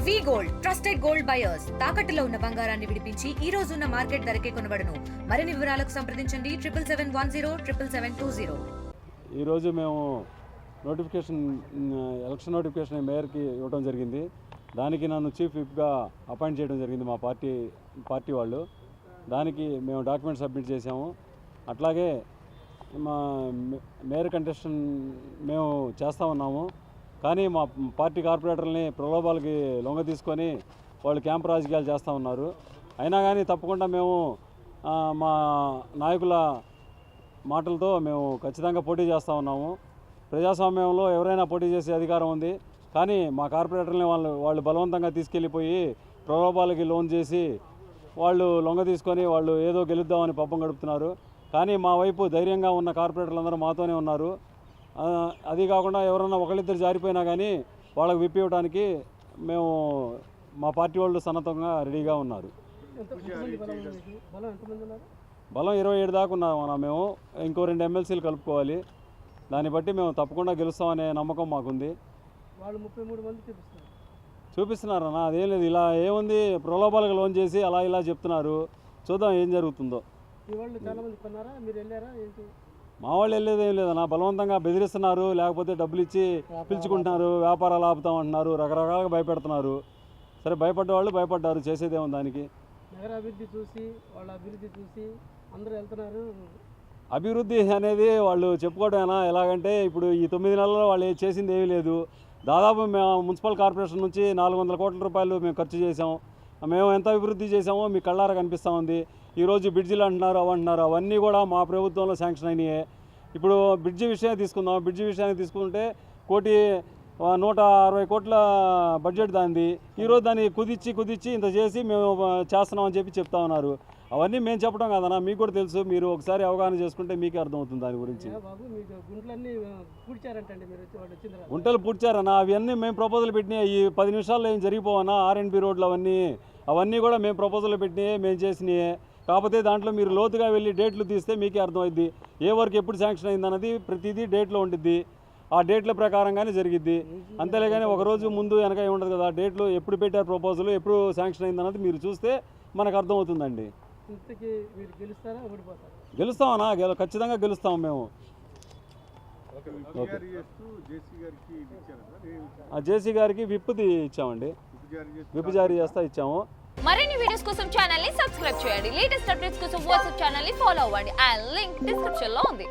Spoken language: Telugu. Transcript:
వి గోల్డ్ ట్రస్టెడ్ గోల్డ్ బయర్స్ తాకట్టులో ఉన్న బంగారాన్ని విడిపించి ఈ రోజు ఉన్న మార్కెట్ ధరకే కొనబడును. మరిన్ని వివరాలకు సంప్రదించండి 77107720. ఈ రోజు మేము ఎలక్షన్ నోటిఫికేషన్ మేయర్కి ఇవ్వడం జరిగింది. దానికి నన్ను చీఫ్ విప్గా అపాయింట్ చేయడం జరిగింది మా పార్టీ వాళ్ళు. దానికి మేము డాక్యుమెంట్ సబ్మిట్ చేసాము. అట్లాగే మా మేయర్ కంటెస్టెంట్ మేము చేస్తూ ఉన్నాము. కానీ మా పార్టీ కార్పొరేటర్ని ప్రలోభాలకి లొంగ తీసుకొని వాళ్ళు క్యాంప్ రాజకీయాలు చేస్తూ ఉన్నారు. అయినా కానీ తప్పకుండా మేము మా నాయకుల మాటలతో మేము ఖచ్చితంగా పోటీ చేస్తూ ఉన్నాము. ప్రజాస్వామ్యంలో ఎవరైనా పోటీ చేసే అధికారం ఉంది. కానీ మా కార్పొరేటర్ని వాళ్ళు బలవంతంగా తీసుకెళ్ళిపోయి ప్రలోభాలకి లోన్ చేసి వాళ్ళు లొంగ తీసుకొని వాళ్ళు ఏదో గెలుద్దామని పబ్బం గడుపుతున్నారు. కానీ మా వైపు ధైర్యంగా ఉన్న కార్పొరేటర్లందరూ మాతోనే ఉన్నారు. అది కాకుండా ఎవరన్నా ఒకళ్ళిద్దరు జారిపోయినా కానీ వాళ్ళకి విప్పివ్వడానికి మేము మా పార్టీ వాళ్ళు సన్నద్ధంగా రెడీగా ఉన్నారు. బలం 27 దాకా ఉన్నామన్నా మేము. ఇంకో 2 ఎమ్మెల్సీలు కలుపుకోవాలి. దాన్ని బట్టి మేము తప్పకుండా గెలుస్తామనే నమ్మకం మాకుంది. చూపిస్తున్నారన్నా, అదేం లేదు. ఇలా ఏముంది, ప్రలోభాలకు లోన్ చేసి అలా ఇలా చెప్తున్నారు. చూద్దాం ఏం జరుగుతుందో. మా వాళ్ళు వెళ్ళేది ఏం లేదన్నా, బలవంతంగా బెదిరిస్తున్నారు. లేకపోతే డబ్బులు ఇచ్చి పిలుచుకుంటున్నారు, వ్యాపారాలు ఆపుతామంటున్నారు, రకరకాలుగా భయపెడుతున్నారు. సరే, భయపడ్డ వాళ్ళు భయపడ్డారు, చేసేదేమో దానికి. నగర అభివృద్ధి చూసి వాళ్ళ అభివృద్ధి చూసి అందరూ వెళ్తున్నారు. అభివృద్ధి అనేది వాళ్ళు చెప్పుకోవడమేనా? ఎలాగంటే ఇప్పుడు ఈ 9 నెలల్లో వాళ్ళు చేసింది ఏమీ లేదు. దాదాపు మేము మున్సిపల్ కార్పొరేషన్ నుంచి 400 కోట్ల రూపాయలు మేము ఖర్చు చేసాం. మేము ఎంత అభివృద్ధి చేసామో మీ కళ్ళారా కనిపిస్తూ ఉంది. ఈరోజు బ్రిడ్జిలు అంటున్నారు, అవంటున్నారు. అవన్నీ కూడా మా ప్రభుత్వంలో శాంక్షన్ అయినాయి. ఇప్పుడు బ్రిడ్జి విషయాన్ని తీసుకుందాం. బ్రిడ్జి విషయాన్ని తీసుకుంటే 160 కోట్ల బడ్జెట్ దానిది. ఈరోజు దాన్ని కుదిచ్చి ఇంత చేసి మేము చేస్తున్నామని చెప్పి చెప్తా ఉన్నారు. అవన్నీ మేము చెప్పడం కాదన్నా, మీకు కూడా తెలుసు. మీరు ఒకసారి అవగాహన చేసుకుంటే మీకే అర్థమవుతుంది దాని గురించి. గుంటలు పూడ్చారన్నా, అవన్నీ మేము ప్రపోజల్ పెట్టినాయి. ఈ 10 నిమిషాల్లో ఏం జరిగిపోవన్నా. R&B రోడ్లు అవన్నీ కూడా మేము ప్రపోజల్ పెట్టినాయి, మేము చేసినాయి. కాకపోతే దాంట్లో మీరు లోతుగా వెళ్ళి డేట్లు తీస్తే మీకే అర్థమైద్ది. ఏ వర్క్ ఎప్పుడు శాంక్షన్ అయిందన్నది ప్రతిదీ డేట్లో ఉండిద్ది. ఆ డేట్ల ప్రకారంగానే జరిగిద్ది. అంతేలే కానీ ఒకరోజు ముందు వెనక ఉండదు కదా. డేట్లు ఎప్పుడు పెట్టారు, ప్రపోజల్ ఎప్పుడు శాంక్షన్ అయిందన్నది మీరు చూస్తే మనకు అర్థమవుతుందండి. గెలుస్తామన్నా, ఖచ్చితంగా గెలుస్తాం మేము. జేసీ గారికి విప్ ఇచ్చామండి, విప్ జారీ చేస్తా ఇచ్చాము. మరిన్ని వీడియోస్ కోసం ఛానల్ ని సబ్స్క్రైబ్ చేయండి. లేటెస్ట్ అప్డేట్స్ కోసం వాట్సాప్ ఛానల్ ని ఫాలో అవ్వండి. ఆ లింక్ డిస్క్రిప్షన్ లో ఉంది.